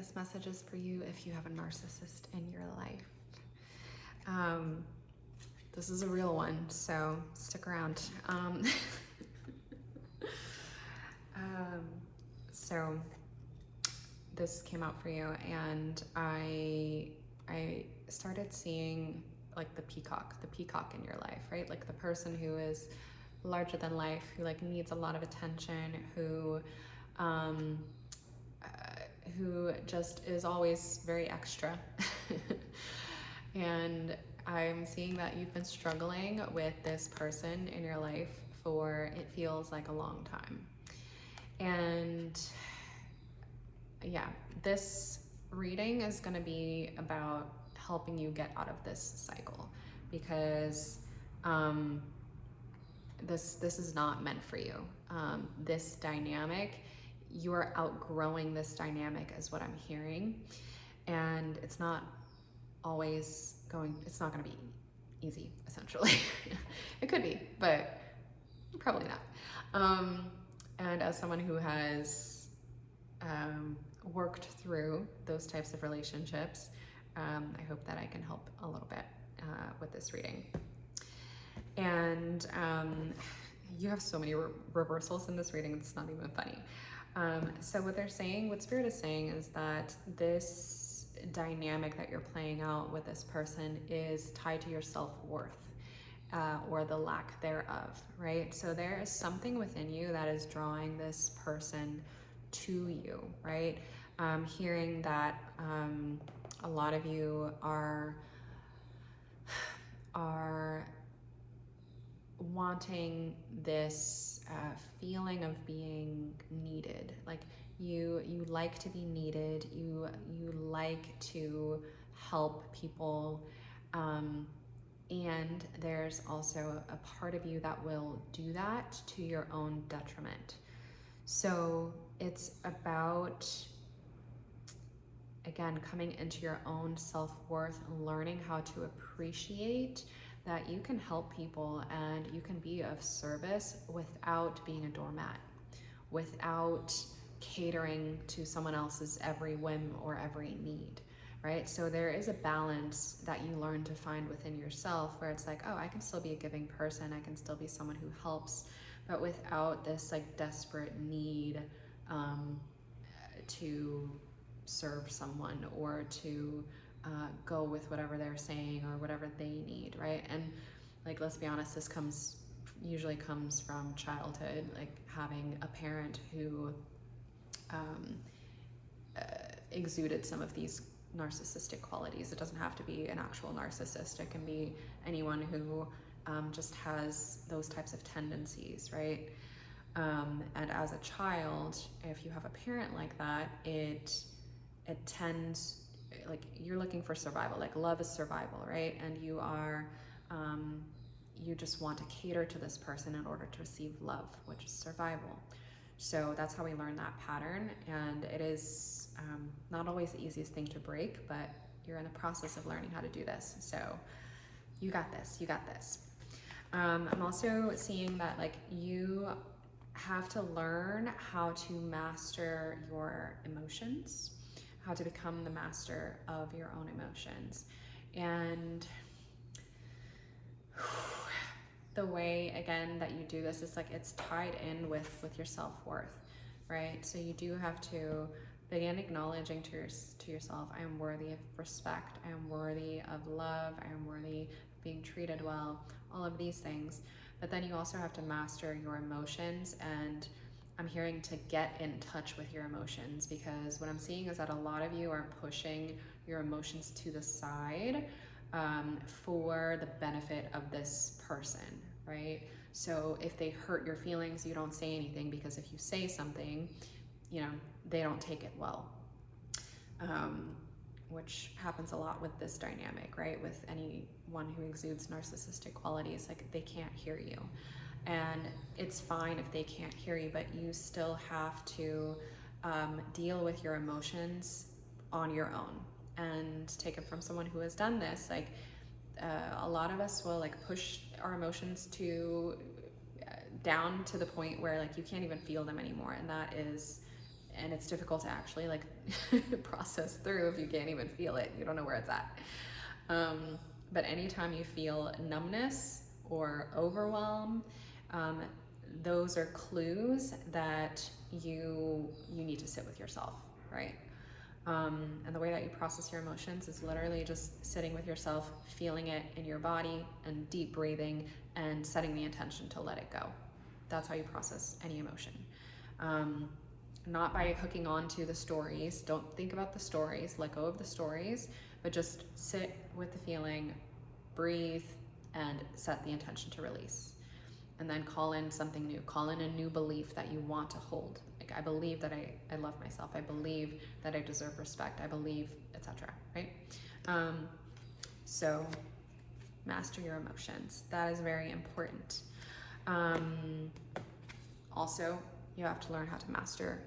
this message is for you if you have a narcissist in your life. This is a real one, so stick around. So this came out for you, and I started seeing like the peacock in your life, right? Like the person who is larger than life, who like needs a lot of attention, who just is always very extra. And I'm seeing that you've been struggling with this person in your life for, it feels like, a long time. And yeah, this reading is going to be about helping you get out of this cycle, because this is not meant for you. This dynamic, you're outgrowing this dynamic is what I'm hearing, and it's not always it's not going to be easy, essentially. It could be, but probably not. And as someone who has worked through those types of relationships, I hope that I can help a little bit with this reading. And you have so many reversals in this reading, it's not even funny. So what Spirit is saying is that this dynamic that you're playing out with this person is tied to your self-worth, or the lack thereof, right? So there is something within you that is drawing this person to you, right? Hearing that a lot of you are wanting this feeling of being needed. Like you like to be needed, you like to help people, and there's also a part of you that will do that to your own detriment. So it's about, again, coming into your own self-worth, learning how to appreciate that you can help people and you can be of service without being a doormat, without catering to someone else's every whim or every need, right? So there is a balance that you learn to find within yourself where it's like, oh, I can still be a giving person, I can still be someone who helps, but without this like desperate need to serve someone or to go with whatever they're saying or whatever they need, right? And like, let's be honest, this usually comes from childhood, like having a parent who exuded some of these narcissistic qualities. It doesn't have to be an actual narcissist. It can be anyone who just has those types of tendencies, right? And as a child, if you have a parent like that, it tends, like, you're looking for survival, like love is survival, right? And you are, you just want to cater to this person in order to receive love, which is survival. So that's how we learn that pattern, and it is not always the easiest thing to break, but you're in the process of learning how to do this. So you got this, you got this. I'm also seeing that like you have to learn how to master your emotions, how to become the master of your own emotions. And the way, again, that you do this is like it's tied in with your self-worth, right? So you do have to begin acknowledging to yourself, I am worthy of respect, I am worthy of love, I am worthy of being treated well, all of these things. But then you also have to master your emotions, and I'm hearing to get in touch with your emotions, because what I'm seeing is that a lot of you are pushing your emotions to the side for the benefit of this person, right? So if they hurt your feelings, you don't say anything, because if you say something, you know, they don't take it well, which happens a lot with this dynamic, right? With anyone who exudes narcissistic qualities, like they can't hear you. And it's fine if they can't hear you, but you still have to deal with your emotions on your own and take it from someone who has done this. Like a lot of us will like push our emotions to down to the point where like you can't even feel them anymore, and that is and it's difficult to actually like process through if you can't even feel it. You don't know where it's at. But anytime you feel numbness or overwhelm, those are clues that you need to sit with yourself, right? And the way that you process your emotions is literally just sitting with yourself, feeling it in your body, and deep breathing and setting the intention to let it go. That's how you process any emotion. Not by hooking on to the stories. Don't think about the stories, let go of the stories, but just sit with the feeling, breathe, and set the intention to release. And then call in something new. Call in a new belief that you want to hold. Like, I believe that I love myself. I believe that I deserve respect. I believe, etc. Right? So master your emotions. That is very important. Also, you have to learn how to master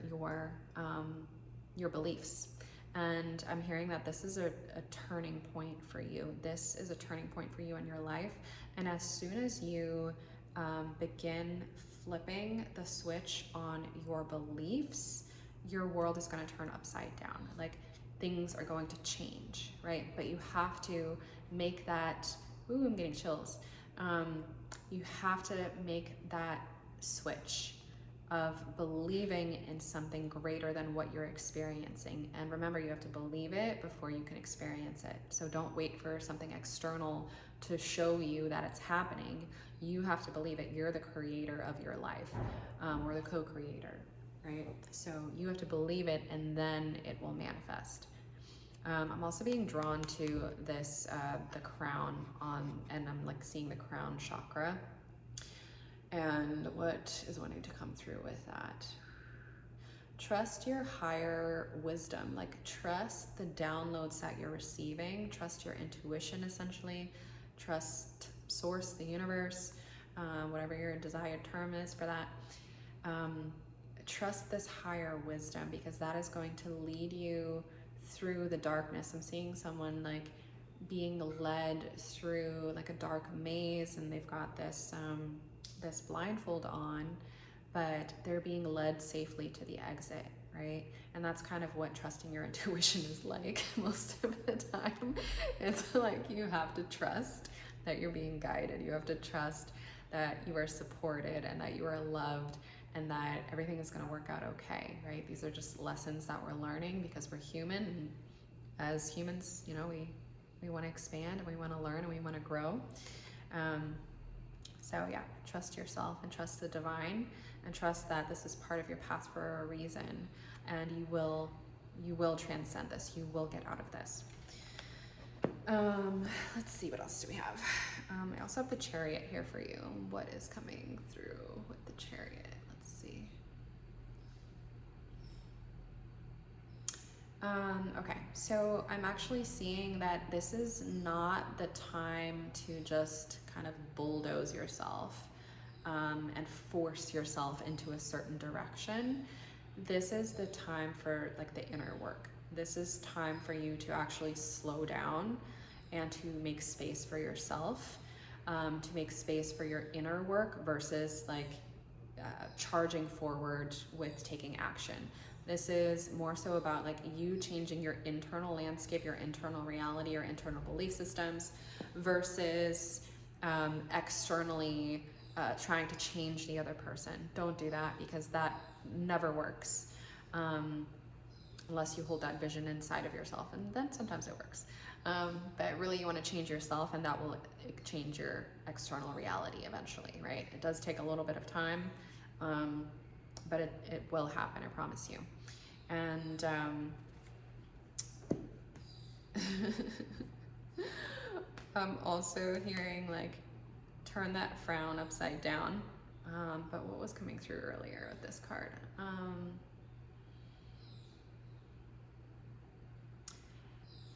your beliefs. And I'm hearing that this is a turning point for you. This is a turning point for you in your life. And as soon as you begin flipping the switch on your beliefs, your world is going to turn upside down. Like, things are going to change, right? But you have to make that, ooh, I'm getting chills. You have to make that switch of believing in something greater than what you're experiencing. And remember, you have to believe it before you can experience it. So don't wait for something external to show you that it's happening. You have to believe it. You're the creator of your life, or the co-creator, right? So you have to believe it, and then it will manifest. I'm also being drawn to this, the crown and I'm like seeing the crown chakra. And what is wanting to come through with that? Trust your higher wisdom. Like, trust the downloads that you're receiving. Trust your intuition, essentially. Trust source, the universe, whatever your desired term is for that. Trust this higher wisdom, because that is going to lead you through the darkness. I'm seeing someone like being led through like a dark maze, and they've got this this blindfold on, but they're being led safely to the exit, right? And that's kind of what trusting your intuition is like most of the time. It's like, you have to trust that you're being guided. You have to trust that you are supported and that you are loved and that everything is going to work out okay, right? These are just lessons that we're learning because we're human. And as humans, you know, we want to expand and we want to learn and we want to grow. So yeah, trust yourself and trust the divine, and trust that this is part of your path for a reason, and you will transcend this. You will get out of this. Let's see, what else do we have? I also have the Chariot here for you. What is coming through with the Chariot? Let's see. Okay, so I'm actually seeing that this is not the time to just kind of bulldoze yourself and force yourself into a certain direction. This is the time for like the inner work. This is time for you to actually slow down and to make space for yourself, to make space for your inner work versus like charging forward with taking action. This is more so about like you changing your internal landscape, your internal reality, your internal belief systems versus externally trying to change the other person. Don't do that, because that never works unless you hold that vision inside of yourself, and then sometimes it works. But really you want to change yourself, and that will change your external reality eventually, right? It does take a little bit of time, but it will happen, I promise you. And I'm also hearing like turn that frown upside down. But what was coming through earlier with this card?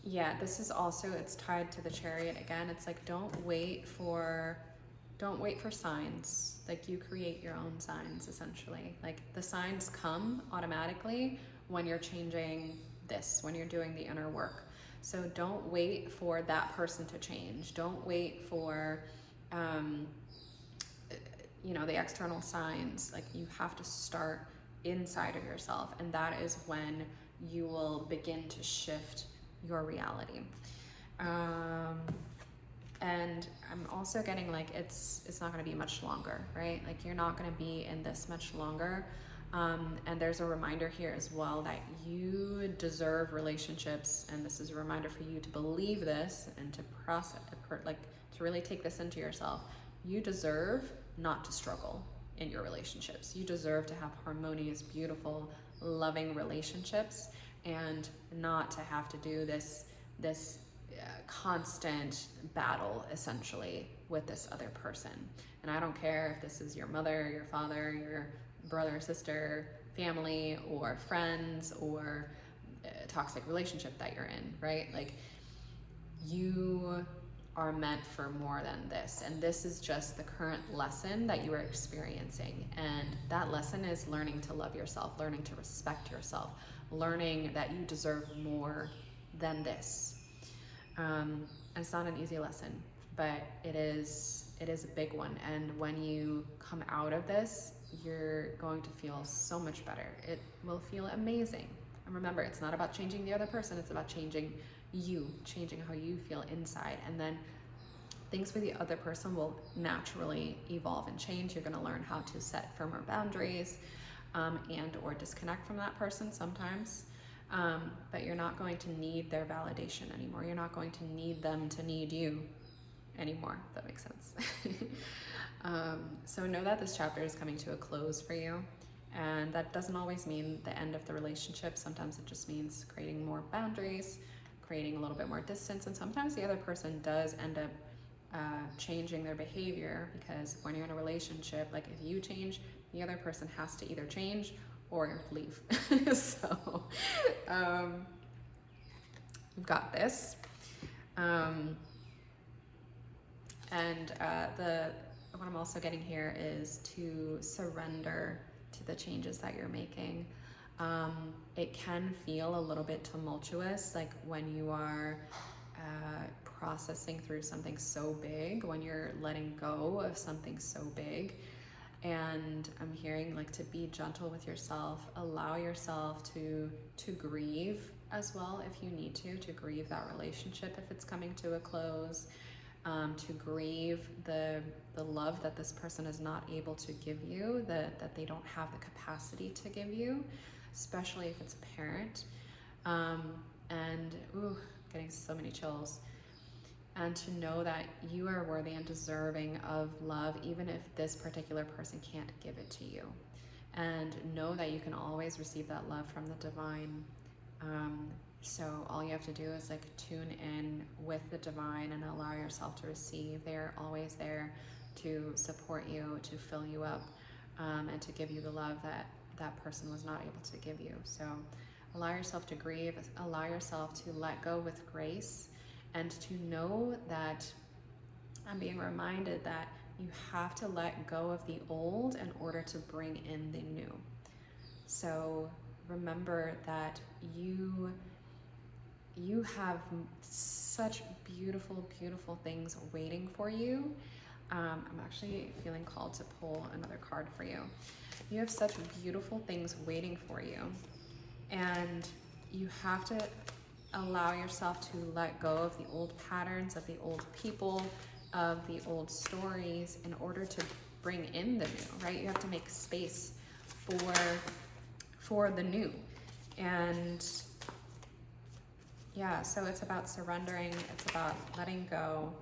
Yeah, this is also, it's tied to the Chariot again. It's like, don't wait for signs. Like, you create your own signs, essentially. Like, the signs come automatically when you're changing this, when you're doing the inner work. So don't wait for that person to change. Don't wait for you know, the external signs. Like, you have to start inside of yourself, and that is when you will begin to shift your reality. And I'm also getting like it's not going to be much longer, right? Like you're not going to be in this much longer. And there's a reminder here as well that you deserve relationships, and this is a reminder for you to believe this and to process, like to really take this into yourself. You deserve not to struggle in your relationships. You deserve to have harmonious, beautiful, loving relationships, and not to have to do this constant battle essentially with this other person. And I don't care if this is your mother, your father, your brother, sister, family, or friends, or a toxic relationship that you're in, right? Like you are meant for more than this, and this is just the current lesson that you are experiencing, and that lesson is learning to love yourself, learning to respect yourself, learning that you deserve more than this. And it's not an easy lesson, but it is a big one, and when you come out of this, you're going to feel so much better. It will feel amazing. And remember, it's not about changing the other person, it's about changing you, changing how you feel inside, and then things with the other person will naturally evolve and change. You're going to learn how to set firmer boundaries and or disconnect from that person sometimes, but you're not going to need their validation anymore. You're not going to need them to need you anymore, if that makes sense. So know that this chapter is coming to a close for you, and that doesn't always mean the end of the relationship. Sometimes it just means creating more boundaries, creating a little bit more distance, and sometimes the other person does end up changing their behavior, because when you're in a relationship, like if you change, the other person has to either change or leave. So you've got this. What I'm also getting here is to surrender to the changes that you're making. It can feel a little bit tumultuous, like when you are processing through something so big, when you're letting go of something so big. And I'm hearing like to be gentle with yourself, allow yourself to grieve as well if you need to grieve that relationship if it's coming to a close, to grieve the love that this person is not able to give you, that they don't have the capacity to give you, especially if it's a parent. And getting so many chills. And to know that you are worthy and deserving of love, even if this particular person can't give it to you. And know that you can always receive that love from the divine. So all you have to do is like tune in with the divine and allow yourself to receive. They're always there to support you, to fill you up, and to give you the love that that person was not able to give you. So allow yourself to grieve, allow yourself to let go with grace, and to know that I'm being reminded that you have to let go of the old in order to bring in the new. So remember that you have such beautiful, beautiful things waiting for you. I'm actually feeling called to pull another card for you. You have such beautiful things waiting for you, and you have to allow yourself to let go of the old patterns, of the old people, of the old stories in order to bring in the new, right? You have to make space for the new. And yeah, so it's about surrendering, it's about letting go,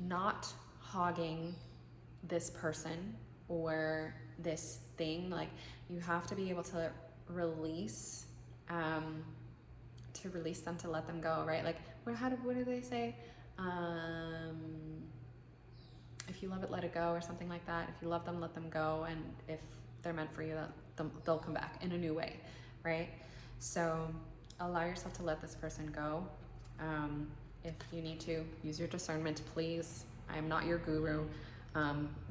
not hogging this person or this thing. Like you have to be able to release, them, to let them go, right? Like what do they say? If you love it, let it go, or something like that. If you love them, let them go, and if they're meant for you, they'll come back in a new way, right? So allow yourself to let this person go. If you need to, use your discernment, please. I am not your guru.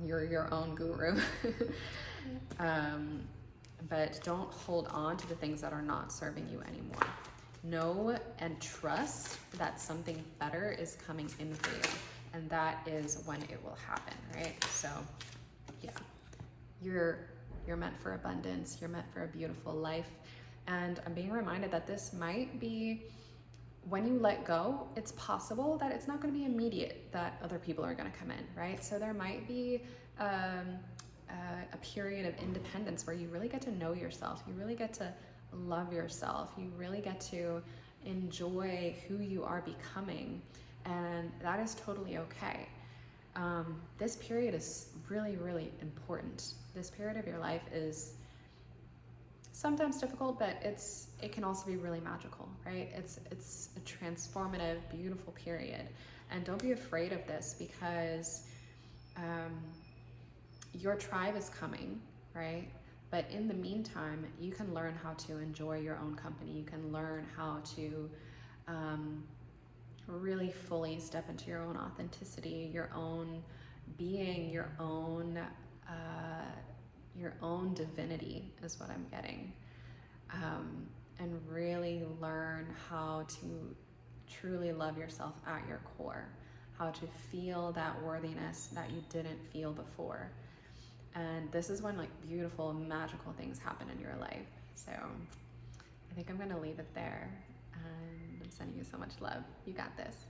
You're your own guru. But don't hold on to the things that are not serving you anymore. Know and trust that something better is coming in for you, and that is when it will happen, right? So yeah, you're You're meant for abundance. You're meant for a beautiful life. And I'm being reminded that this might be, when you let go, it's possible that it's not going to be immediate that other people are going to come in, right? So there might be a period of independence where you really get to know yourself. You really get to love yourself. You really get to enjoy who you are becoming. And that is totally okay. This period is really, really important. This period of your life is sometimes difficult, but it can also be really magical, right? It's a transformative, beautiful period. And don't be afraid of this, because your tribe is coming, right? But in the meantime, you can learn how to enjoy your own company. You can learn how to really fully step into your own authenticity, your own being, your own divinity is what I'm getting. And really learn how to truly love yourself at your core, how to feel that worthiness that you didn't feel before. And this is when like beautiful, magical things happen in your life. So I think I'm gonna leave it there. And I'm sending you so much love. You got this.